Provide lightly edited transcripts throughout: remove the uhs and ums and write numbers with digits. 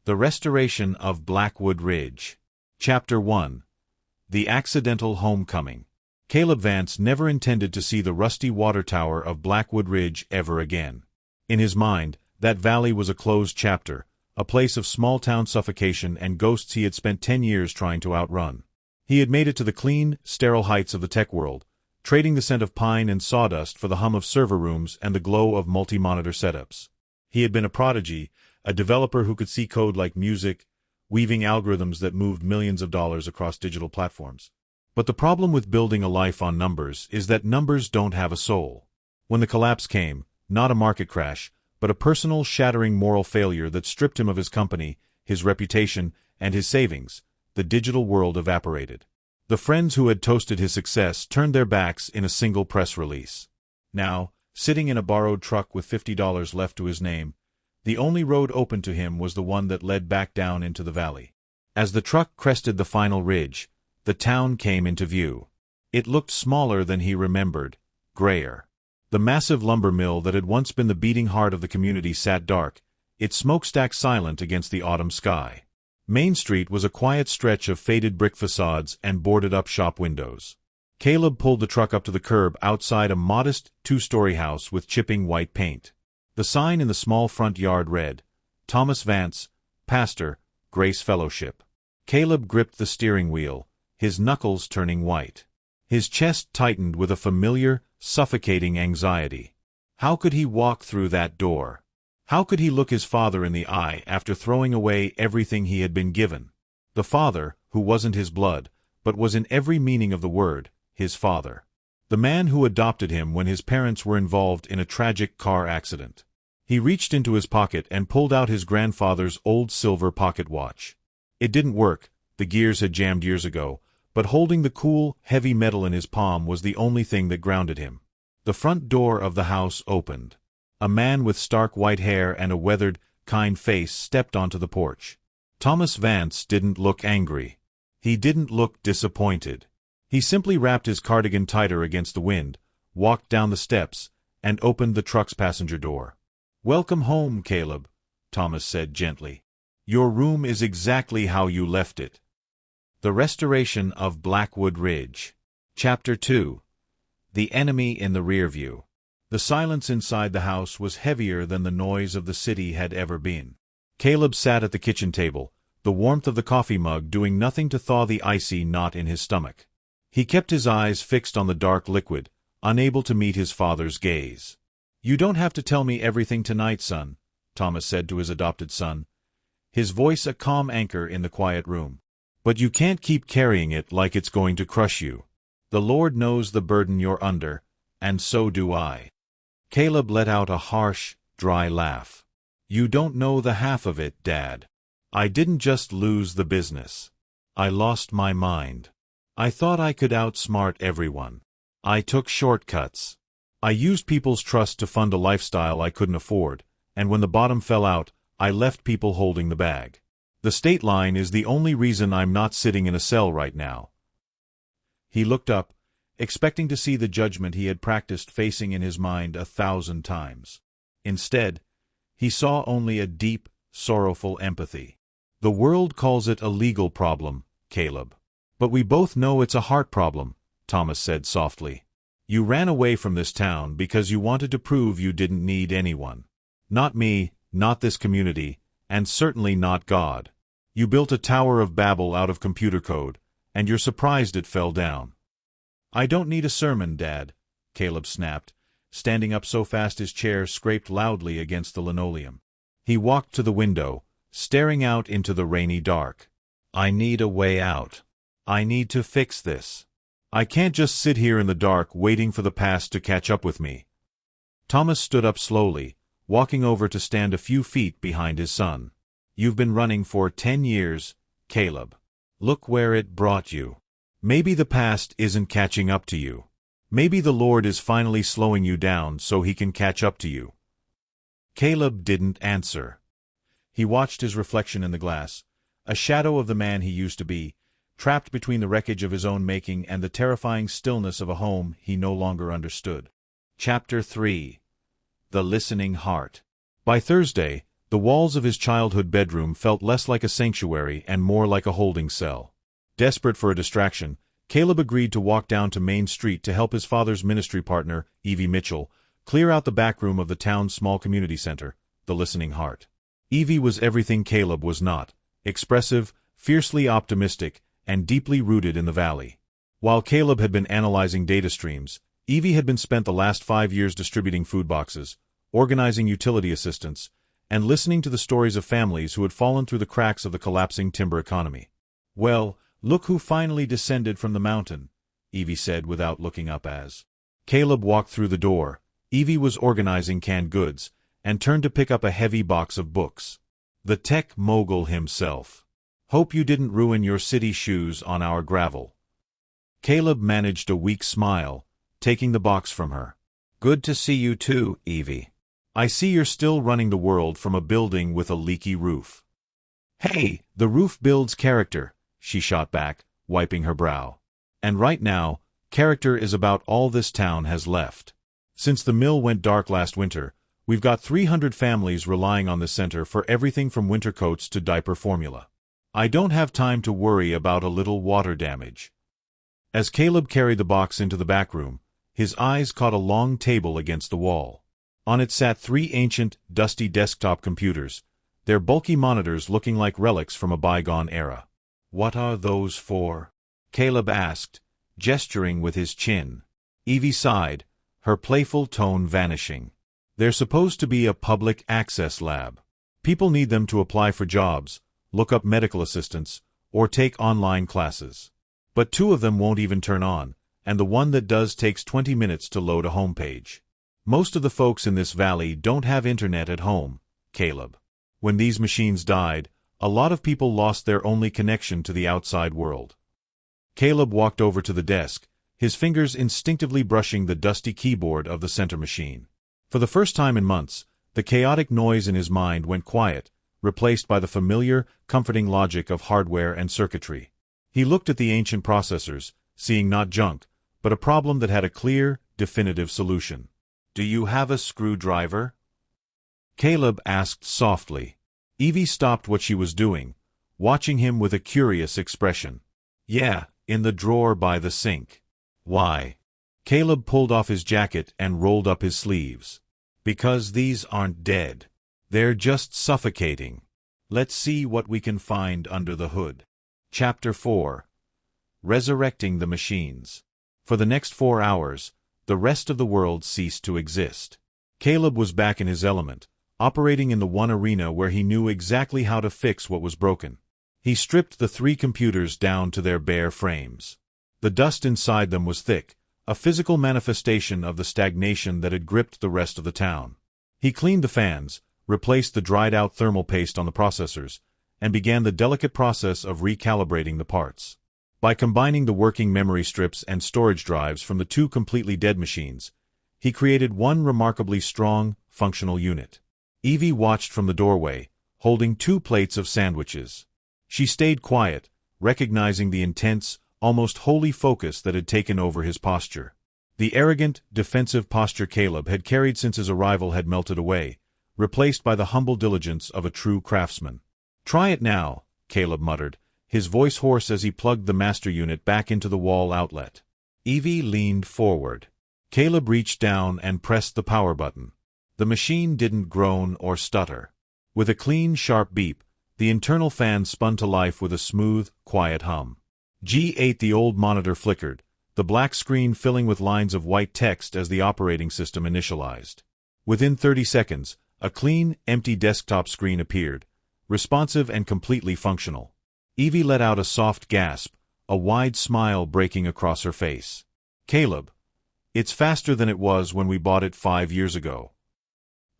The Restoration of Blackwood Ridge. Chapter 1. The Accidental Homecoming. Caleb Vance never intended to see the rusty water tower of Blackwood Ridge ever again. In his mind, that valley was a closed chapter, a place of small-town suffocation and ghosts he had spent 10 years trying to outrun. He had made it to the clean, sterile heights of the tech world, trading the scent of pine and sawdust for the hum of server rooms and the glow of multi-monitor setups. He had been a prodigy, a developer who could see code like music, weaving algorithms that moved millions of dollars across digital platforms. But the problem with building a life on numbers is that numbers don't have a soul. When the collapse came, not a market crash, but a personal, shattering moral failure that stripped him of his company, his reputation, and his savings, the digital world evaporated. The friends who had toasted his success turned their backs in a single press release. Now, sitting in a borrowed truck with $50 left to his name, the only road open to him was the one that led back down into the valley. As the truck crested the final ridge, the town came into view. It looked smaller than he remembered, grayer. The massive lumber mill that had once been the beating heart of the community sat dark, its smokestack silent against the autumn sky. Main Street was a quiet stretch of faded brick facades and boarded-up shop windows. Caleb pulled the truck up to the curb outside a modest, two-story house with chipping white paint. The sign in the small front yard read, "Thomas Vance, Pastor, Grace Fellowship." Caleb gripped the steering wheel, his knuckles turning white. His chest tightened with a familiar, suffocating anxiety. How could he walk through that door? How could he look his father in the eye after throwing away everything he had been given? The father, who wasn't his blood, but was in every meaning of the word, his father. The man who adopted him when his parents were involved in a tragic car accident. He reached into his pocket and pulled out his grandfather's old silver pocket watch. It didn't work, the gears had jammed years ago, but holding the cool, heavy metal in his palm was the only thing that grounded him. The front door of the house opened. A man with stark white hair and a weathered, kind face stepped onto the porch. Thomas Vance didn't look angry. He didn't look disappointed. He simply wrapped his cardigan tighter against the wind, walked down the steps, and opened the truck's passenger door. "Welcome home, Caleb," Thomas said gently. "Your room is exactly how you left it." The Restoration of Blackwood Ridge. Chapter 2. The Enemy in the Rearview. The silence inside the house was heavier than the noise of the city had ever been. Caleb sat at the kitchen table, the warmth of the coffee mug doing nothing to thaw the icy knot in his stomach. He kept his eyes fixed on the dark liquid, unable to meet his father's gaze. "You don't have to tell me everything tonight, son," Thomas said to his adopted son, his voice a calm anchor in the quiet room. "But you can't keep carrying it like it's going to crush you. The Lord knows the burden you're under, and so do I." Caleb let out a harsh, dry laugh. "You don't know the half of it, Dad. I didn't just lose the business. I lost my mind. I thought I could outsmart everyone. I took shortcuts. I used people's trust to fund a lifestyle I couldn't afford, and when the bottom fell out, I left people holding the bag. The state line is the only reason I'm not sitting in a cell right now." He looked up, expecting to see the judgment he had practiced facing in his mind 1,000 times. Instead, he saw only a deep, sorrowful empathy. "The world calls it a legal problem, Caleb. But we both know it's a heart problem," Thomas said softly. "You ran away from this town because you wanted to prove you didn't need anyone. Not me, not this community, and certainly not God. You built a Tower of Babel out of computer code, and you're surprised it fell down." "I don't need a sermon, Dad," Caleb snapped, standing up so fast his chair scraped loudly against the linoleum. He walked to the window, staring out into the rainy dark. "I need a way out. I need to fix this. I can't just sit here in the dark waiting for the past to catch up with me." Thomas stood up slowly, walking over to stand a few feet behind his son. "You've been running for 10 years, Caleb. Look where it brought you. Maybe the past isn't catching up to you. Maybe the Lord is finally slowing you down so he can catch up to you." Caleb didn't answer. He watched his reflection in the glass, a shadow of the man he used to be, trapped between the wreckage of his own making and the terrifying stillness of a home he no longer understood. Chapter 3. The Listening Heart. By Thursday, The walls of his childhood bedroom felt less like a sanctuary and more like a holding cell. Desperate for a distraction, Caleb agreed to walk down to Main Street to help his father's ministry partner, Evie Mitchell, clear out the back room of the town's small community center, the Listening Heart. Evie was everything Caleb was not: expressive, fiercely optimistic, and deeply rooted in the valley. While Caleb had been analyzing data streams, Evie had been spent the last 5 years distributing food boxes, organizing utility assistance, and listening to the stories of families who had fallen through the cracks of the collapsing timber economy. "Well, look who finally descended from the mountain," Evie said without looking up as Caleb walked through the door. Evie was organizing canned goods, and turned to pick up a heavy box of books. "The tech mogul himself. Hope you didn't ruin your city shoes on our gravel." Caleb managed a weak smile, taking the box from her. "Good to see you too, Evie. I see you're still running the world from a building with a leaky roof." "Hey, the roof builds character," she shot back, wiping her brow. "And right now, character is about all this town has left. Since the mill went dark last winter, we've got 300 families relying on the center for everything from winter coats to diaper formula. I don't have time to worry about a little water damage." As Caleb carried the box into the back room, his eyes caught a long table against the wall. On it sat 3 ancient, dusty desktop computers, their bulky monitors looking like relics from a bygone era. "What are those for?" Caleb asked, gesturing with his chin. Evie sighed, her playful tone vanishing. "They're supposed to be a public access lab. People need them to apply for jobs, look up medical assistance, or take online classes. But 2 of them won't even turn on, and the one that does takes 20 minutes to load a homepage. Most of the folks in this valley don't have internet at home, Caleb. When these machines died, a lot of people lost their only connection to the outside world." Caleb walked over to the desk, his fingers instinctively brushing the dusty keyboard of the center machine. For the first time in months, the chaotic noise in his mind went quiet, replaced by the familiar, comforting logic of hardware and circuitry. He looked at the ancient processors, seeing not junk, but a problem that had a clear, definitive solution. "Do you have a screwdriver?" Caleb asked softly. Evie stopped what she was doing, watching him with a curious expression. "Yeah, in the drawer by the sink." "Why?" Caleb pulled off his jacket and rolled up his sleeves. "Because these aren't dead. They're just suffocating. Let's see what we can find under the hood." Chapter 4. Resurrecting the Machines. For the next 4 hours, the rest of the world ceased to exist. Caleb was back in his element, operating in the one arena where he knew exactly how to fix what was broken. He stripped the 3 computers down to their bare frames. The dust inside them was thick, a physical manifestation of the stagnation that had gripped the rest of the town. He cleaned the fans, replaced the dried-out thermal paste on the processors, and began the delicate process of recalibrating the parts. By combining the working memory strips and storage drives from the 2 completely dead machines, he created one remarkably strong, functional unit. Evie watched from the doorway, holding 2 plates of sandwiches. She stayed quiet, recognizing the intense, almost holy focus that had taken over his posture. The arrogant, defensive posture Caleb had carried since his arrival had melted away, replaced by the humble diligence of a true craftsman. "Try it now," Caleb muttered, his voice hoarse as he plugged the master unit back into the wall outlet. Evie leaned forward. Caleb reached down and pressed the power button. The machine didn't groan or stutter. With a clean, sharp beep, the internal fan spun to life with a smooth, quiet hum. G8 The old monitor flickered, the black screen filling with lines of white text as the operating system initialized. Within 30 seconds, a clean, empty desktop screen appeared, responsive and completely functional. Evie let out a soft gasp, a wide smile breaking across her face. "Caleb, it's faster than it was when we bought it 5 years ago.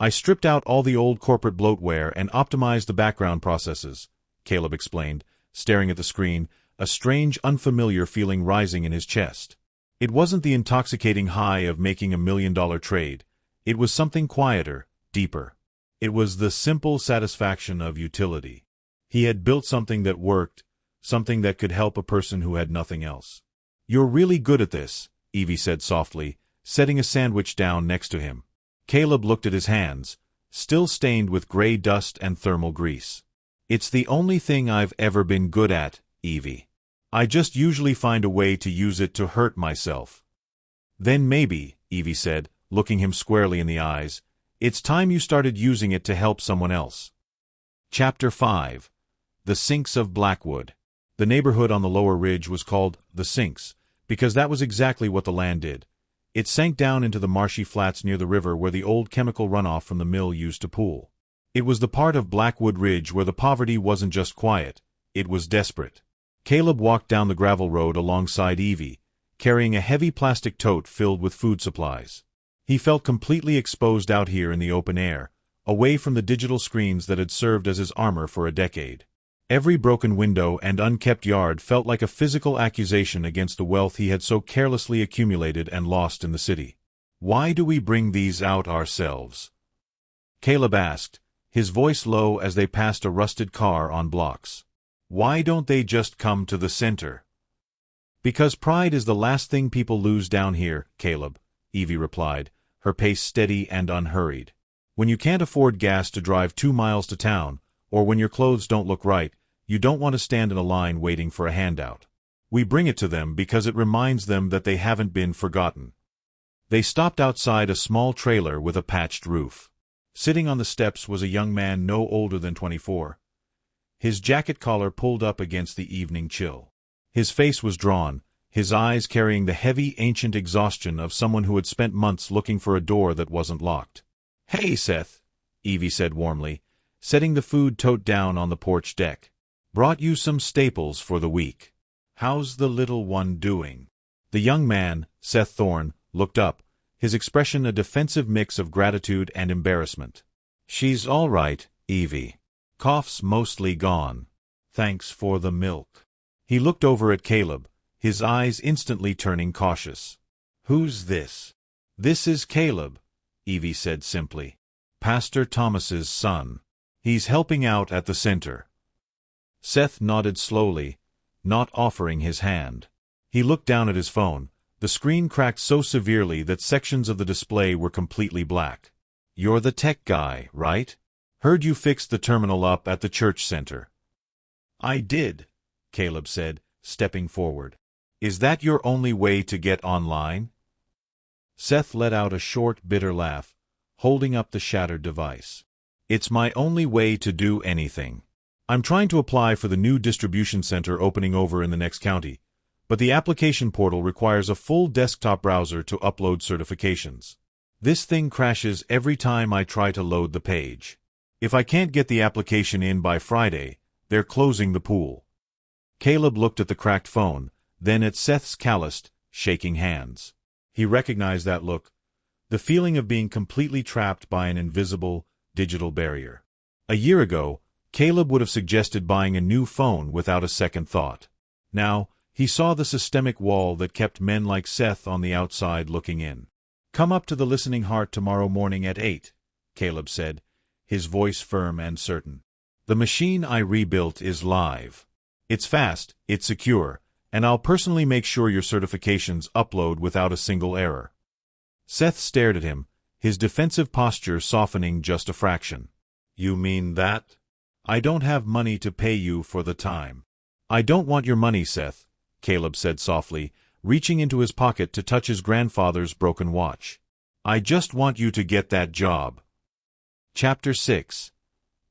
I stripped out all the old corporate bloatware and optimized the background processes," Caleb explained, staring at the screen, a strange, unfamiliar feeling rising in his chest. It wasn't the intoxicating high of making $1 million trade. It was something quieter, deeper. It was the simple satisfaction of utility. He had built something that worked, something that could help a person who had nothing else. "You're really good at this," Evie said softly, setting a sandwich down next to him. Caleb looked at his hands, still stained with gray dust and thermal grease. "It's the only thing I've ever been good at, Evie. I just usually find a way to use it to hurt myself." "Then maybe," Evie said, looking him squarely in the eyes, "it's time you started using it to help someone else." Chapter 5. The Sinks of Blackwood. The neighborhood on the lower ridge was called the Sinks, because that was exactly what the land did. It sank down into the marshy flats near the river where the old chemical runoff from the mill used to pool. It was the part of Blackwood Ridge where the poverty wasn't just quiet, it was desperate. Caleb walked down the gravel road alongside Evie, carrying a heavy plastic tote filled with food supplies. He felt completely exposed out here in the open air, away from the digital screens that had served as his armor for a decade. Every broken window and unkept yard felt like a physical accusation against the wealth he had so carelessly accumulated and lost in the city. "Why do we bring these out ourselves?" Caleb asked, his voice low as they passed a rusted car on blocks. "Why don't they just come to the center?" "Because pride is the last thing people lose down here, Caleb," Evie replied, her pace steady and unhurried. "When you can't afford gas to drive 2 miles to town, or when your clothes don't look right, you don't want to stand in a line waiting for a handout. We bring it to them because it reminds them that they haven't been forgotten." They stopped outside a small trailer with a patched roof. Sitting on the steps was a young man no older than 24. His jacket collar pulled up against the evening chill. His face was drawn, his eyes carrying the heavy, ancient exhaustion of someone who had spent months looking for a door that wasn't locked. "Hey, Seth," Evie said warmly, setting the food tote down on the porch deck. "Brought you some staples for the week. How's the little one doing?" The young man, Seth Thorne, looked up, his expression a defensive mix of gratitude and embarrassment. "She's all right, Evie. Cough's mostly gone. Thanks for the milk." He looked over at Caleb, his eyes instantly turning cautious. "Who's this?" "This is Caleb," Evie said simply. "Pastor Thomas's son. He's helping out at the center." Seth nodded slowly, not offering his hand. He looked down at his phone. The screen cracked so severely that sections of the display were completely black. "You're the tech guy, right? Heard you fixed the terminal up at the church center." "I did," Caleb said, stepping forward. "Is that your only way to get online?" Seth let out a short, bitter laugh, holding up the shattered device. "It's my only way to do anything. I'm trying to apply for the new distribution center opening over in the next county, but the application portal requires a full desktop browser to upload certifications. This thing crashes every time I try to load the page. If I can't get the application in by Friday, they're closing the pool." Caleb looked at the cracked phone, then at Seth's calloused, shaking hands. He recognized that look, the feeling of being completely trapped by an invisible, digital barrier. A year ago, Caleb would have suggested buying a new phone without a second thought. Now, he saw the systemic wall that kept men like Seth on the outside looking in. "Come up to the Listening Heart tomorrow morning at 8, Caleb said, his voice firm and certain. "The machine I rebuilt is live. It's fast, it's secure, and I'll personally make sure your certifications upload without a single error." Seth stared at him, his defensive posture softening just a fraction. "You mean that? I don't have money to pay you for the time." "I don't want your money, Seth," Caleb said softly, reaching into his pocket to touch his grandfather's broken watch. "I just want you to get that job." Chapter 6.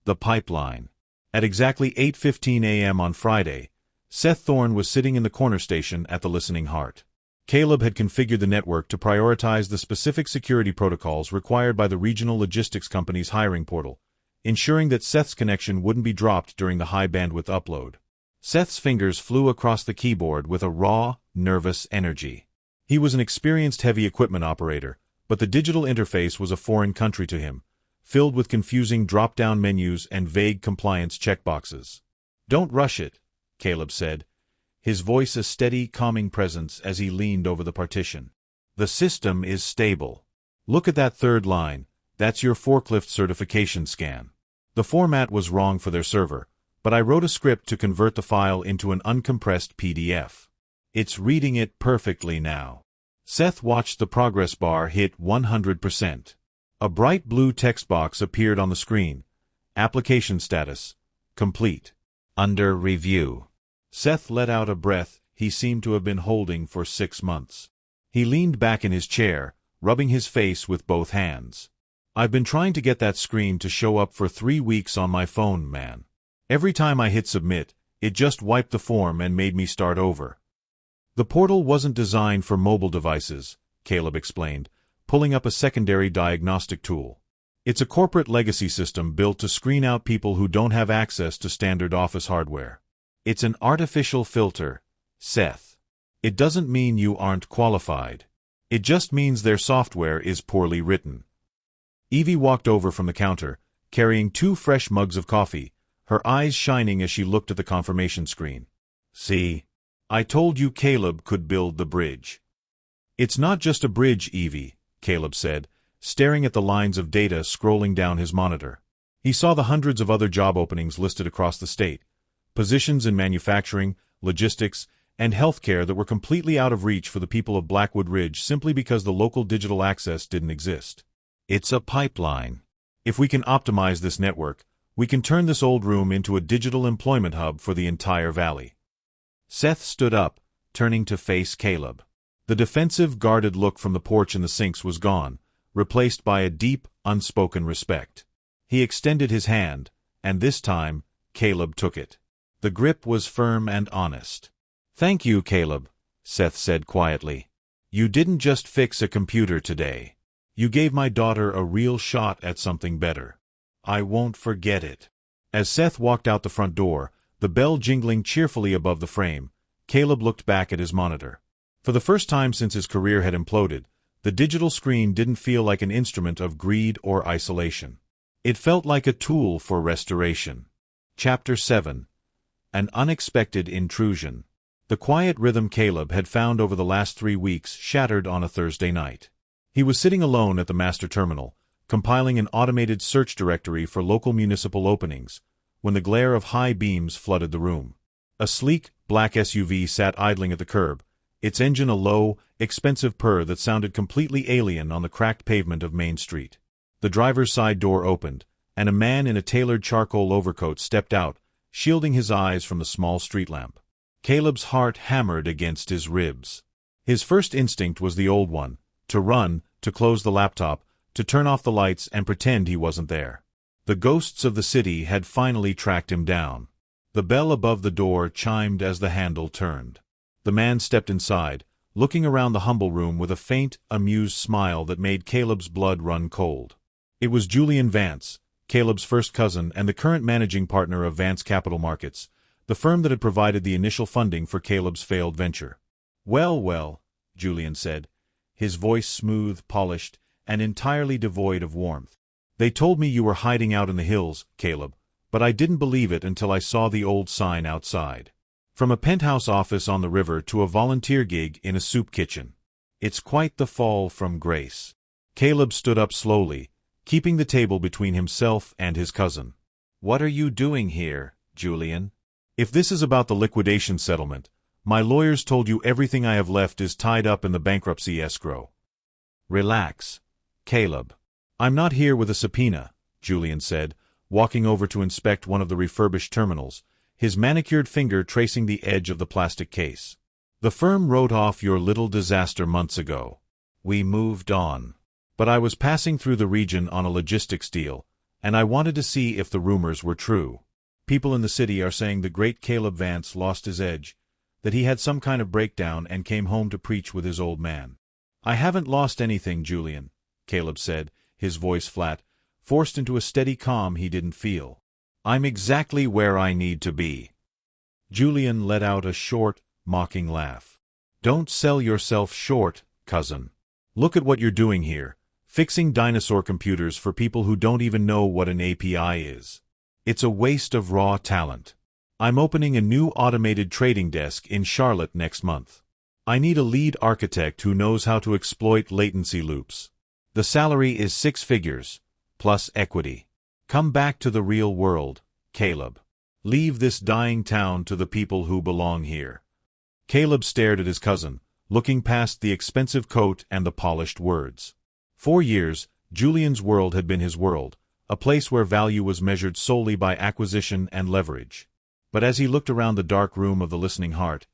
The Pipeline. At exactly 8:15 a.m. on Friday, Seth Thorne was sitting in the corner station at the Listening Heart. Caleb had configured the network to prioritize the specific security protocols required by the regional logistics company's hiring portal, ensuring that Seth's connection wouldn't be dropped during the high-bandwidth upload. Seth's fingers flew across the keyboard with a raw, nervous energy. He was an experienced heavy equipment operator, but the digital interface was a foreign country to him, filled with confusing drop-down menus and vague compliance checkboxes. "Don't rush it," Caleb said, his voice a steady, calming presence as he leaned over the partition. "The system is stable. Look at that third line. That's your forklift certification scan. The format was wrong for their server, but I wrote a script to convert the file into an uncompressed PDF. It's reading it perfectly now." Seth watched the progress bar hit 100%. A bright blue text box appeared on the screen. Application status. Complete. Under review. Seth let out a breath he seemed to have been holding for 6 months. He leaned back in his chair, rubbing his face with both hands. I've been trying to get that screen to show up for 3 weeks on my phone, man. Every time I hit submit, it just wiped the form and made me start over. The portal wasn't designed for mobile devices, Caleb explained, pulling up a secondary diagnostic tool. It's a corporate legacy system built to screen out people who don't have access to standard office hardware. It's an artificial filter, Seth. It doesn't mean you aren't qualified. It just means their software is poorly written. Evie walked over from the counter, carrying 2 fresh mugs of coffee, her eyes shining as she looked at the confirmation screen. See? I told you Caleb could build the bridge. It's not just a bridge, Evie, Caleb said, staring at the lines of data scrolling down his monitor. He saw the hundreds of other job openings listed across the state, positions in manufacturing, logistics, and healthcare that were completely out of reach for the people of Blackwood Ridge simply because the local digital access didn't exist. It's a pipeline. If we can optimize this network, we can turn this old room into a digital employment hub for the entire valley. Seth stood up, turning to face Caleb. The defensive, guarded look from the porch and the sinks was gone, replaced by a deep, unspoken respect. He extended his hand, and this time, Caleb took it. The grip was firm and honest. Thank you, Caleb, Seth said quietly. You didn't just fix a computer today. You gave my daughter a real shot at something better. I won't forget it. As Seth walked out the front door, the bell jingling cheerfully above the frame, Caleb looked back at his monitor. For the first time since his career had imploded, the digital screen didn't feel like an instrument of greed or isolation. It felt like a tool for restoration. Chapter 7. An Unexpected Intrusion. The quiet rhythm Caleb had found over the last 3 weeks shattered on a Thursday night. He was sitting alone at the master terminal, compiling an automated search directory for local municipal openings, when the glare of high beams flooded the room. A sleek, black SUV sat idling at the curb, its engine a low, expensive purr that sounded completely alien on the cracked pavement of Main Street. The driver's side door opened, and a man in a tailored charcoal overcoat stepped out, shielding his eyes from the small street lamp. Caleb's heart hammered against his ribs. His first instinct was the old one, to run, to close the laptop, to turn off the lights and pretend he wasn't there. The ghosts of the city had finally tracked him down. The bell above the door chimed as the handle turned. The man stepped inside, looking around the humble room with a faint, amused smile that made Caleb's blood run cold. It was Julian Vance, Caleb's first cousin and the current managing partner of Vance Capital Markets, the firm that had provided the initial funding for Caleb's failed venture. Well, Julian said, his voice smooth, polished, and entirely devoid of warmth. They told me you were hiding out in the hills, Caleb, but I didn't believe it until I saw the old sign outside. From a penthouse office on the river to a volunteer gig in a soup kitchen. It's quite the fall from grace. Caleb stood up slowly, keeping the table between himself and his cousin. What are you doing here, Julian? If this is about the liquidation settlement, my lawyers told you everything I have left is tied up in the bankruptcy escrow. Relax, Caleb. I'm not here with a subpoena, Julian said, walking over to inspect one of the refurbished terminals, his manicured finger tracing the edge of the plastic case. The firm wrote off your little disaster months ago. We moved on. But I was passing through the region on a logistics deal, and I wanted to see if the rumors were true. People in the city are saying the great Caleb Vance lost his edge, that he had some kind of breakdown and came home to preach with his old man. I haven't lost anything, Julian, Caleb said, his voice flat, forced into a steady calm he didn't feel. I'm exactly where I need to be. Julian let out a short, mocking laugh. Don't sell yourself short, cousin. Look at what you're doing here, fixing dinosaur computers for people who don't even know what an API is. It's a waste of raw talent. I'm opening a new automated trading desk in Charlotte next month. I need a lead architect who knows how to exploit latency loops. The salary is 6 figures, plus equity. Come back to the real world, Caleb. Leave this dying town to the people who belong here. Caleb stared at his cousin, looking past the expensive coat and the polished words. 4 years, Julian's world had been his world, a place where value was measured solely by acquisition and leverage. But as he looked around the dark room of the Listening Heart,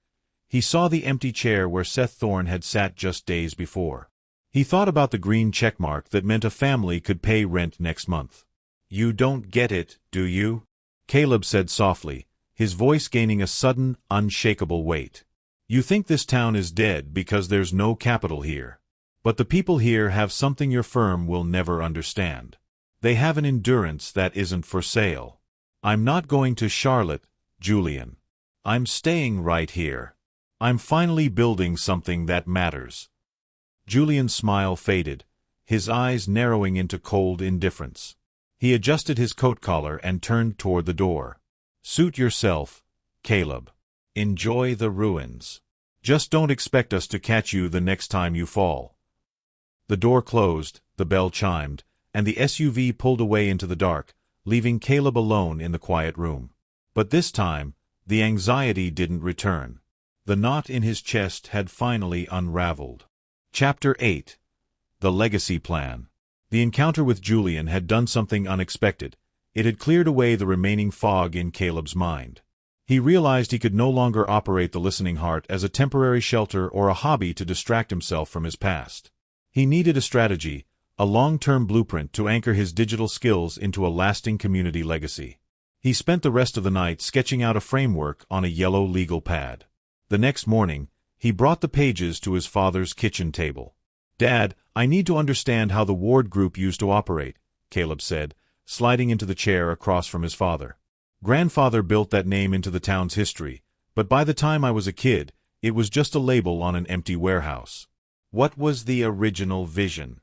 he saw the empty chair where Seth Thorne had sat just days before. He thought about the green checkmark that meant a family could pay rent next month. "You don't get it, do you?" Caleb said softly, his voice gaining a sudden, unshakable weight. "You think this town is dead because there's no capital here. But the people here have something your firm will never understand. They have an endurance that isn't for sale. I'm not going to Charlotte, Julian. I'm staying right here. I'm finally building something that matters." Julian's smile faded, his eyes narrowing into cold indifference. He adjusted his coat collar and turned toward the door. "Suit yourself, Caleb. Enjoy the ruins. Just don't expect us to catch you the next time you fall." The door closed, the bell chimed, and the SUV pulled away into the dark, leaving Caleb alone in the quiet room. But this time, the anxiety didn't return. The knot in his chest had finally unraveled. Chapter 8. The Legacy Plan. The encounter with Julian had done something unexpected. It had cleared away the remaining fog in Caleb's mind. He realized he could no longer operate the Listening Heart as a temporary shelter or a hobby to distract himself from his past. He needed a strategy, a long-term blueprint to anchor his digital skills into a lasting community legacy. He spent the rest of the night sketching out a framework on a yellow legal pad. The next morning, he brought the pages to his father's kitchen table. "Dad, I need to understand how the Ward Group used to operate," Caleb said, sliding into the chair across from his father. "Grandfather built that name into the town's history, but by the time I was a kid, it was just a label on an empty warehouse. What was the original vision?"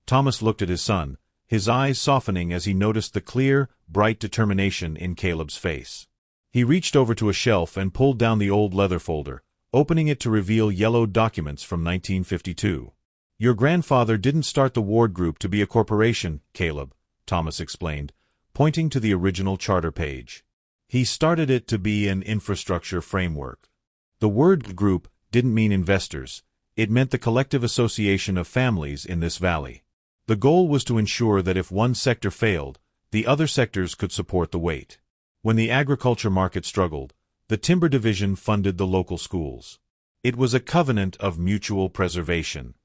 Thomas looked at his son, his eyes softening as he noticed the clear, bright determination in Caleb's face. He reached over to a shelf and pulled down the old leather folder, opening it to reveal yellowed documents from 1952. "Your grandfather didn't start the Ward Group to be a corporation, Caleb," Thomas explained, pointing to the original charter page. "He started it to be an infrastructure framework. The Ward Group didn't mean investors. It meant the collective association of families in this valley. The goal was to ensure that if one sector failed, the other sectors could support the weight. When the agriculture market struggled, the timber division funded the local schools. It was a covenant of mutual preservation."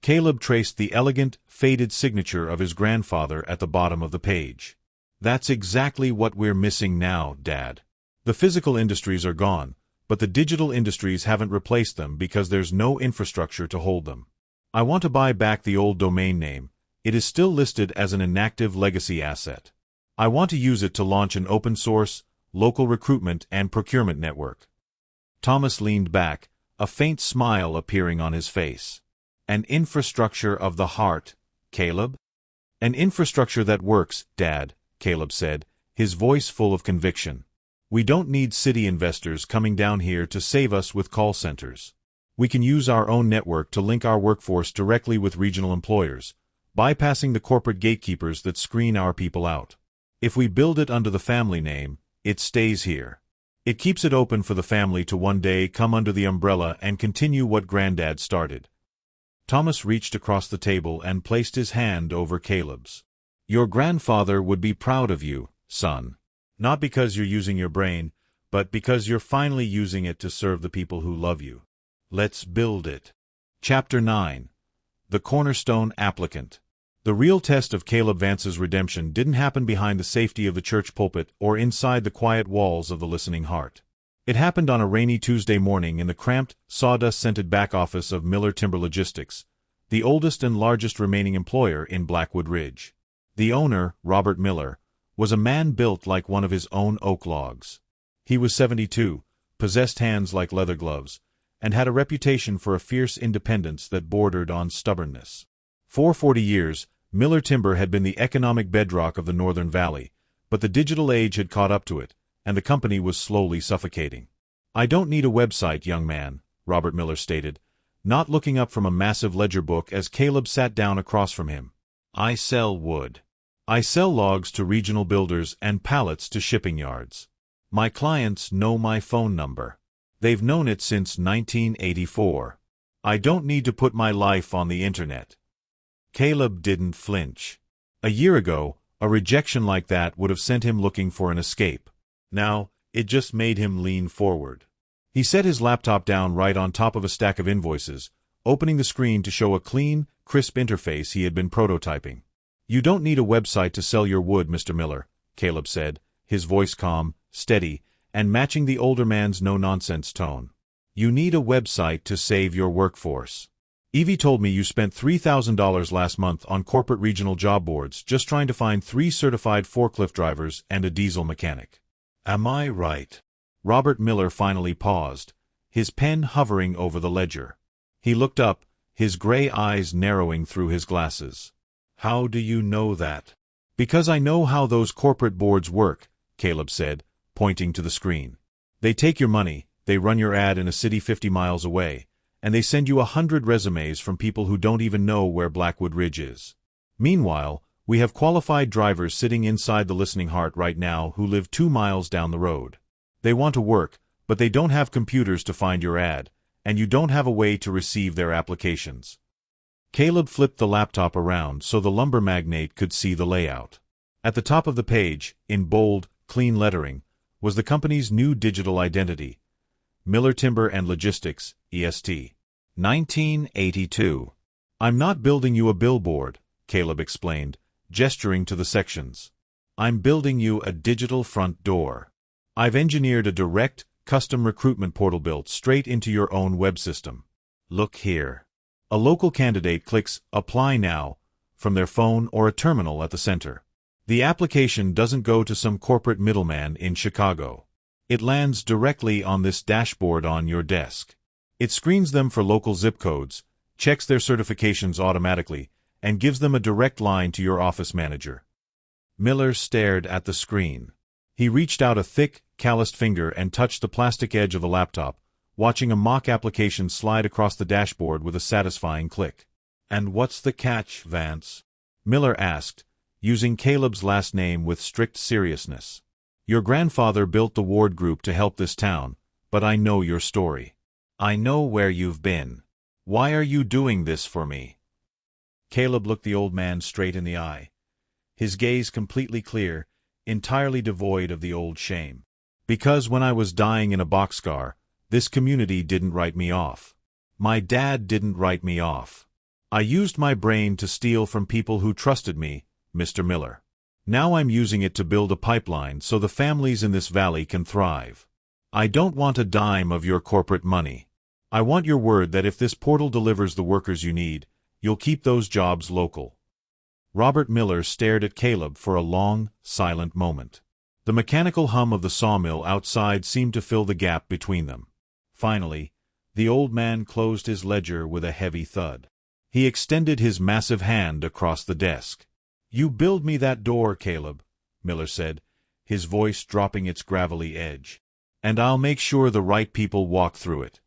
Caleb traced the elegant, faded signature of his grandfather at the bottom of the page. "That's exactly what we're missing now, Dad. The physical industries are gone, but the digital industries haven't replaced them because there's no infrastructure to hold them. I want to buy back the old domain name. It is still listed as an inactive legacy asset. I want to use it to launch an open-source, local recruitment and procurement network." Thomas leaned back, a faint smile appearing on his face. "An infrastructure of the heart, Caleb?" "An infrastructure that works, Dad," Caleb said, his voice full of conviction. "We don't need city investors coming down here to save us with call centers. We can use our own network to link our workforce directly with regional employers, bypassing the corporate gatekeepers that screen our people out. If we build it under the family name, it stays here. It keeps it open for the family to one day come under the umbrella and continue what Granddad started." Thomas reached across the table and placed his hand over Caleb's. "Your grandfather would be proud of you, son. Not because you're using your brain, but because you're finally using it to serve the people who love you. Let's build it." Chapter 9. The Cornerstone Applicant. The real test of Caleb Vance's redemption didn't happen behind the safety of the church pulpit or inside the quiet walls of the Listening Heart. It happened on a rainy Tuesday morning in the cramped, sawdust-scented back office of Miller Timber Logistics, the oldest and largest remaining employer in Blackwood Ridge. The owner, Robert Miller, was a man built like one of his own oak logs. He was 72, possessed hands like leather gloves, and had a reputation for a fierce independence that bordered on stubbornness. For 40 years, Miller Timber had been the economic bedrock of the Northern Valley, but the digital age had caught up to it, and the company was slowly suffocating. "I don't need a website, young man," Robert Miller stated, not looking up from a massive ledger book as Caleb sat down across from him. "I sell wood. I sell logs to regional builders and pallets to shipping yards. My clients know my phone number. They've known it since 1984. I don't need to put my life on the internet." Caleb didn't flinch. A year ago, a rejection like that would have sent him looking for an escape. Now, it just made him lean forward. He set his laptop down right on top of a stack of invoices, opening the screen to show a clean, crisp interface he had been prototyping. "You don't need a website to sell your wood, Mr. Miller," Caleb said, his voice calm, steady, and matching the older man's no-nonsense tone. "You need a website to save your workforce. Evie told me you spent $3,000 last month on corporate regional job boards just trying to find 3 certified forklift drivers and a diesel mechanic. Am I right?" Robert Miller finally paused, his pen hovering over the ledger. He looked up, his gray eyes narrowing through his glasses. "How do you know that?" "Because I know how those corporate boards work," Caleb said, pointing to the screen. "They take your money, they run your ad in a city 50 miles away, and they send you 100 resumes from people who don't even know where Blackwood Ridge is. Meanwhile, we have qualified drivers sitting inside the listening heart right now who live 2 miles down the road. They want to work, but they don't have computers to find your ad, and you don't have a way to receive their applications." Caleb flipped the laptop around so the lumber magnate could see the layout. At the top of the page, in bold, clean lettering, was the company's new digital identity, Miller Timber and Logistics, EST. 1982. "I'm not building you a billboard," Caleb explained, gesturing to the sections. "I'm building you a digital front door. I've engineered a direct, custom recruitment portal built straight into your own web system. Look here." A local candidate clicks "Apply Now" from their phone or a terminal at the center. The application doesn't go to some corporate middleman in Chicago. It lands directly on this dashboard on your desk. It screens them for local zip codes, checks their certifications automatically, and gives them a direct line to your office manager. Miller stared at the screen. He reached out a thick, calloused finger and touched the plastic edge of the laptop, watching a mock application slide across the dashboard with a satisfying click. "And what's the catch, Vance?" Miller asked, using Caleb's last name with strict seriousness. "Your grandfather built the Ward Group to help this town, but I know your story. I know where you've been. Why are you doing this for me?" Caleb looked the old man straight in the eye, his gaze completely clear, entirely devoid of the old shame. "Because when I was dying in a boxcar, this community didn't write me off. My dad didn't write me off. I used my brain to steal from people who trusted me, Mr. Miller. Now I'm using it to build a pipeline so the families in this valley can thrive. I don't want a dime of your corporate money. I want your word that if this portal delivers the workers you need, you'll keep those jobs local." Robert Miller stared at Caleb for a long, silent moment. The mechanical hum of the sawmill outside seemed to fill the gap between them. Finally, the old man closed his ledger with a heavy thud. He extended his massive hand across the desk. "You build me that door, Caleb," Miller said, his voice dropping its gravelly edge. "And I'll make sure the right people walk through it."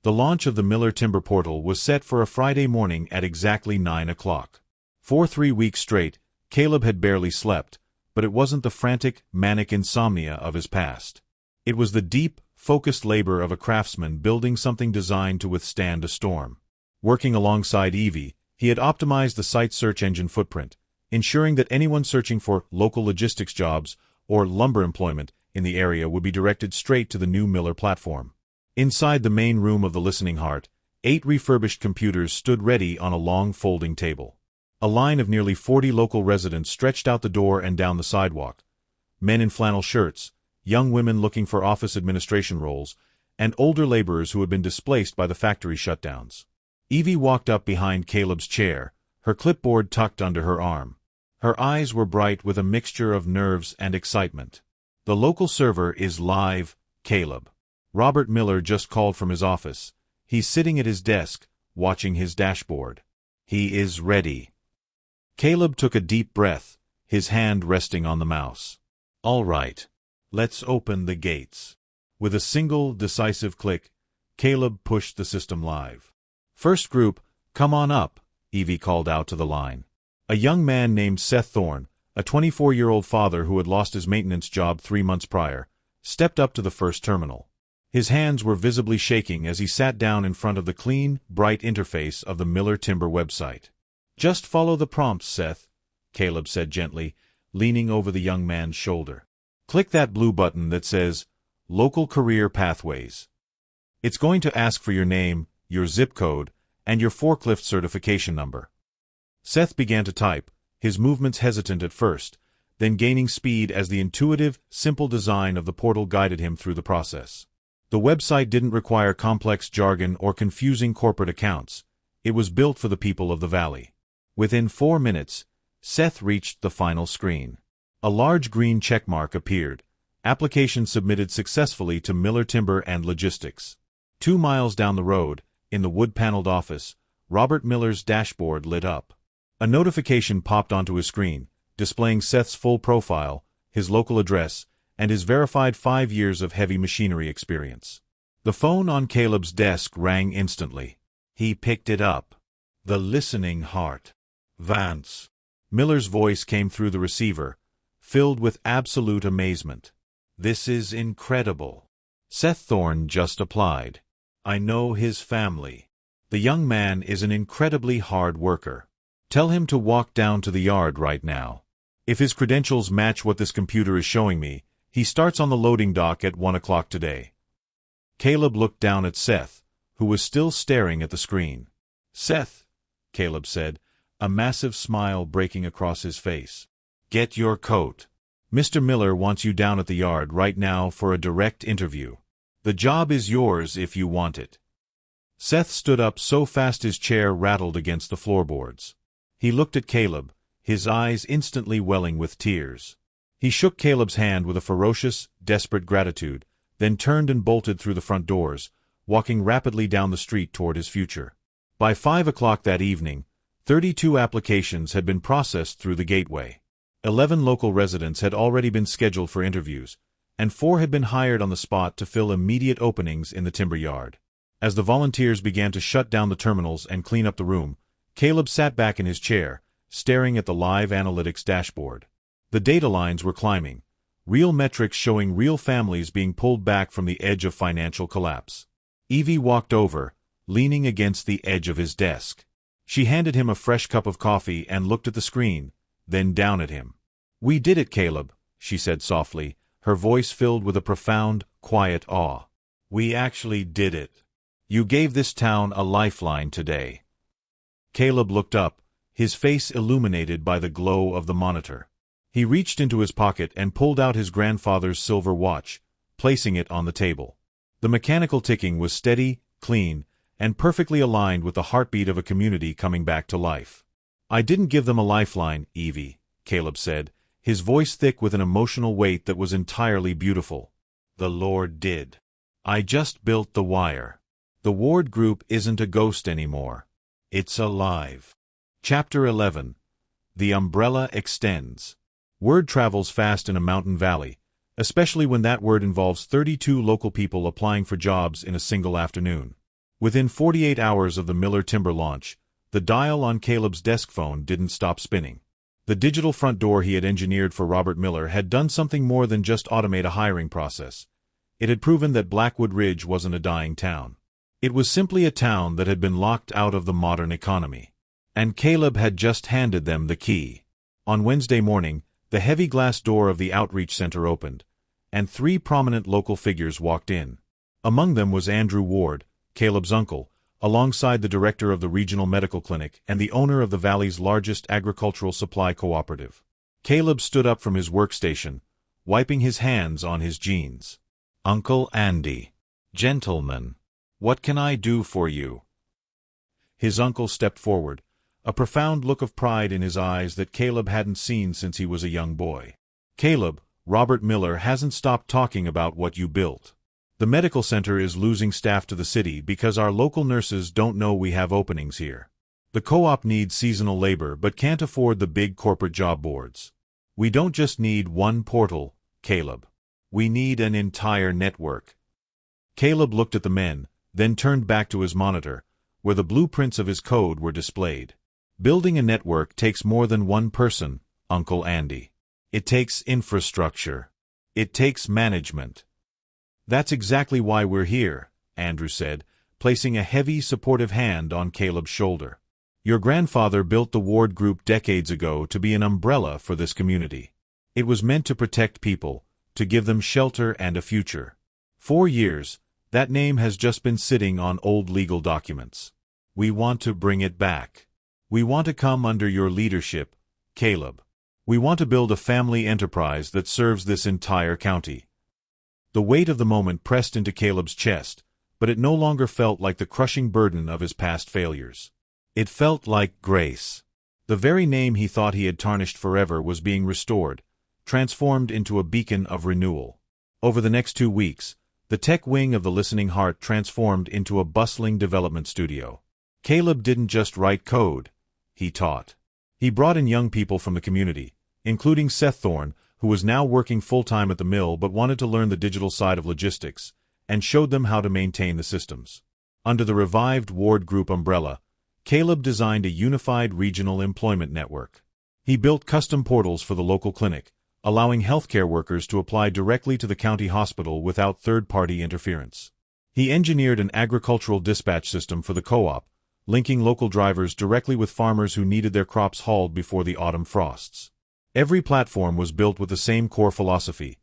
The launch of the Miller Timber Portal was set for a Friday morning at exactly 9 o'clock. For 3 weeks straight, Caleb had barely slept, but it wasn't the frantic, manic insomnia of his past. It was the deep, focused labor of a craftsman building something designed to withstand a storm. Working alongside Evie, he had optimized the site's search engine footprint, ensuring that anyone searching for local logistics jobs or lumber employment in the area would be directed straight to the new Miller platform. Inside the main room of the Listening Heart, 8 refurbished computers stood ready on a long folding table. A line of nearly 40 local residents stretched out the door and down the sidewalk. Men in flannel shirts, young women looking for office administration roles, and older laborers who had been displaced by the factory shutdowns. Evie walked up behind Caleb's chair, her clipboard tucked under her arm. Her eyes were bright with a mixture of nerves and excitement. "The local server is live, Caleb. Robert Miller just called from his office. He's sitting at his desk, watching his dashboard. He is ready." Caleb took a deep breath, his hand resting on the mouse. "All right. Let's open the gates." With a single, decisive click, Caleb pushed the system live. "First group, come on up," Evie called out to the line. A young man named Seth Thorne, a 24-year-old father who had lost his maintenance job 3 months prior, stepped up to the first terminal. His hands were visibly shaking as he sat down in front of the clean, bright interface of the Miller Timber website. Just follow the prompts, Seth, Caleb said gently, leaning over the young man's shoulder. Click that blue button that says, Local Career Pathways. It's going to ask for your name, your zip code, and your forklift certification number. Seth began to type, his movements hesitant at first, then gaining speed as the intuitive, simple design of the portal guided him through the process. The website didn't require complex jargon or confusing corporate accounts. It was built for the people of the valley. Within 4 minutes, Seth reached the final screen. A large green checkmark appeared. Application submitted successfully to Miller Timber and Logistics. 2 miles down the road, in the wood-paneled office, Robert Miller's dashboard lit up. A notification popped onto his screen, displaying Seth's full profile, his local address, and his verified 5 years of heavy machinery experience. The phone on Caleb's desk rang instantly. He picked it up. The listening heart. Vance. Miller's voice came through the receiver, filled with absolute amazement. This is incredible. Seth Thorne just applied. I know his family. The young man is an incredibly hard worker. Tell him to walk down to the yard right now. If his credentials match what this computer is showing me, he starts on the loading dock at 1 o'clock today. Caleb looked down at Seth, who was still staring at the screen. Seth, Caleb said, a massive smile breaking across his face. Get your coat. Mr. Miller wants you down at the yard right now for a direct interview. The job is yours if you want it. Seth stood up so fast his chair rattled against the floorboards. He looked at Caleb, his eyes instantly welling with tears. He shook Caleb's hand with a ferocious, desperate gratitude, then turned and bolted through the front doors, walking rapidly down the street toward his future. By 5 o'clock that evening, 32 applications had been processed through the gateway. 11 local residents had already been scheduled for interviews, and 4 had been hired on the spot to fill immediate openings in the timber yard. As the volunteers began to shut down the terminals and clean up the room, Caleb sat back in his chair, staring at the live analytics dashboard. The data lines were climbing, real metrics showing real families being pulled back from the edge of financial collapse. Evie walked over, leaning against the edge of his desk. She handed him a fresh cup of coffee and looked at the screen, then down at him. We did it, Caleb, she said softly, her voice filled with a profound, quiet awe. We actually did it. You gave this town a lifeline today. Caleb looked up, his face illuminated by the glow of the monitor. He reached into his pocket and pulled out his grandfather's silver watch, placing it on the table. The mechanical ticking was steady, clean, and perfectly aligned with the heartbeat of a community coming back to life. I didn't give them a lifeline, Evie, Caleb said, his voice thick with an emotional weight that was entirely beautiful. The Lord did. I just built the wire. The Ward Group isn't a ghost anymore. It's alive. Chapter 11. The Umbrella Extends. Word travels fast in a mountain valley, especially when that word involves 32 local people applying for jobs in a single afternoon. Within 48 hours of the Miller Timber launch, the dial on Caleb's desk phone didn't stop spinning. The digital front door he had engineered for Robert Miller had done something more than just automate a hiring process. It had proven that Blackwood Ridge wasn't a dying town. It was simply a town that had been locked out of the modern economy. And Caleb had just handed them the key. On Wednesday morning, the heavy glass door of the outreach center opened, and 3 prominent local figures walked in. Among them was Andrew Ward, Caleb's uncle, alongside the director of the regional medical clinic and the owner of the valley's largest agricultural supply cooperative. Caleb stood up from his workstation, wiping his hands on his jeans. Uncle Andy. Gentlemen. What can I do for you? His uncle stepped forward, a profound look of pride in his eyes that Caleb hadn't seen since he was a young boy. Caleb, Robert Miller hasn't stopped talking about what you built. The medical center is losing staff to the city because our local nurses don't know we have openings here. The co-op needs seasonal labor but can't afford the big corporate job boards. We don't just need one portal, Caleb. We need an entire network. Caleb looked at the men, then turned back to his monitor, where the blueprints of his code were displayed. Building a network takes more than one person, Uncle Andy. It takes infrastructure. It takes management. That's exactly why we're here, Andrew said, placing a heavy, supportive hand on Caleb's shoulder. Your grandfather built the Ward Group decades ago to be an umbrella for this community. It was meant to protect people, to give them shelter and a future. 4 years, that name has just been sitting on old legal documents. We want to bring it back. We want to come under your leadership, Caleb. We want to build a family enterprise that serves this entire county. The weight of the moment pressed into Caleb's chest, but it no longer felt like the crushing burden of his past failures. It felt like grace. The very name he thought he had tarnished forever was being restored, transformed into a beacon of renewal. Over the next 2 weeks, the tech wing of the Listening Heart transformed into a bustling development studio. Caleb didn't just write code, he taught. He brought in young people from the community, including Seth Thorne, who was now working full-time at the mill but wanted to learn the digital side of logistics, and showed them how to maintain the systems. Under the revived Ward Group umbrella, Caleb designed a unified regional employment network. He built custom portals for the local clinic, allowing healthcare workers to apply directly to the county hospital without third-party interference. He engineered an agricultural dispatch system for the co-op, linking local drivers directly with farmers who needed their crops hauled before the autumn frosts. Every platform was built with the same core philosophy: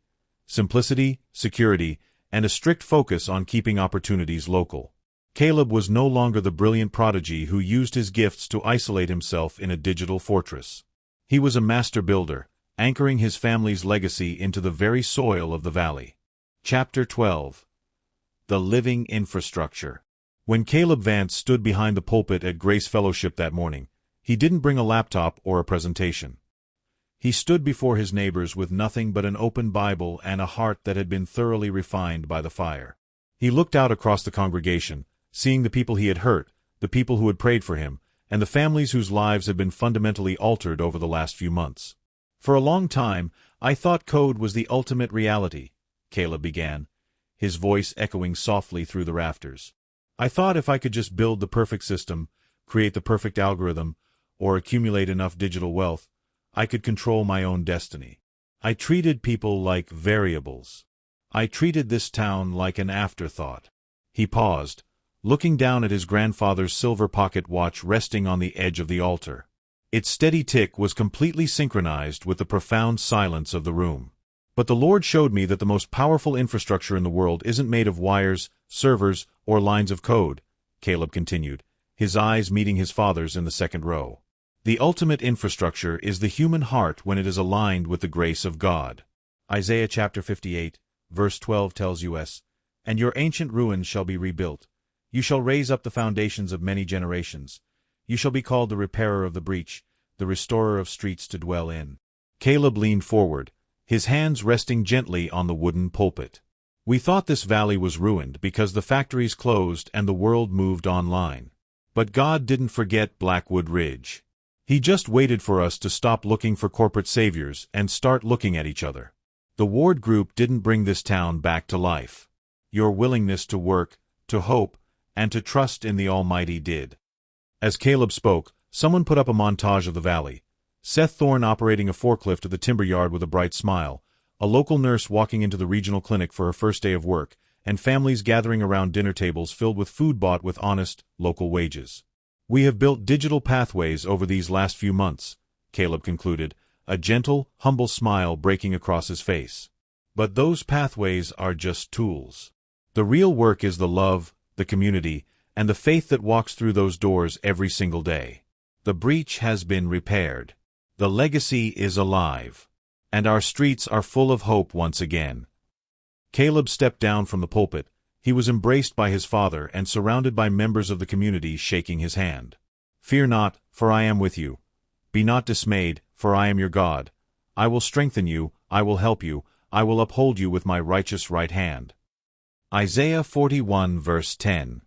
simplicity, security, and a strict focus on keeping opportunities local. Caleb was no longer the brilliant prodigy who used his gifts to isolate himself in a digital fortress. He was a master builder, anchoring his family's legacy into the very soil of the valley. Chapter 12. The Living Infrastructure. When Caleb Vance stood behind the pulpit at Grace Fellowship that morning, he didn't bring a laptop or a presentation. He stood before his neighbors with nothing but an open Bible and a heart that had been thoroughly refined by the fire. He looked out across the congregation, seeing the people he had hurt, the people who had prayed for him, and the families whose lives had been fundamentally altered over the last few months. For a long time, I thought code was the ultimate reality, Caleb began, his voice echoing softly through the rafters. I thought if I could just build the perfect system, create the perfect algorithm, or accumulate enough digital wealth, I could control my own destiny. I treated people like variables. I treated this town like an afterthought. He paused, looking down at his grandfather's silver pocket watch resting on the edge of the altar. Its steady tick was completely synchronized with the profound silence of the room. But the Lord showed me that the most powerful infrastructure in the world isn't made of wires, servers, or lines of code, Caleb continued, his eyes meeting his father's in the second row. The ultimate infrastructure is the human heart when it is aligned with the grace of God. Isaiah chapter 58, verse 12 tells us, "And your ancient ruins shall be rebuilt. You shall raise up the foundations of many generations. You shall be called the repairer of the breach, the restorer of streets to dwell in." Caleb leaned forward, his hands resting gently on the wooden pulpit. We thought this valley was ruined because the factories closed and the world moved online. But God didn't forget Blackwood Ridge. He just waited for us to stop looking for corporate saviors and start looking at each other. The Ward Group didn't bring this town back to life. Your willingness to work, to hope, and to trust in the Almighty did. As Caleb spoke, someone put up a montage of the valley. Seth Thorne operating a forklift at the timber yard with a bright smile, a local nurse walking into the regional clinic for her first day of work, and families gathering around dinner tables filled with food bought with honest, local wages. We have built digital pathways over these last few months, Caleb concluded, a gentle, humble smile breaking across his face. But those pathways are just tools. The real work is the love, the community, and the faith that walks through those doors every single day. The breach has been repaired. The legacy is alive. And our streets are full of hope once again. Caleb stepped down from the pulpit. He was embraced by his father and surrounded by members of the community shaking his hand. "Fear not, for I am with you. Be not dismayed, for I am your God. I will strengthen you, I will help you, I will uphold you with my righteous right hand." Isaiah 41 verse 10.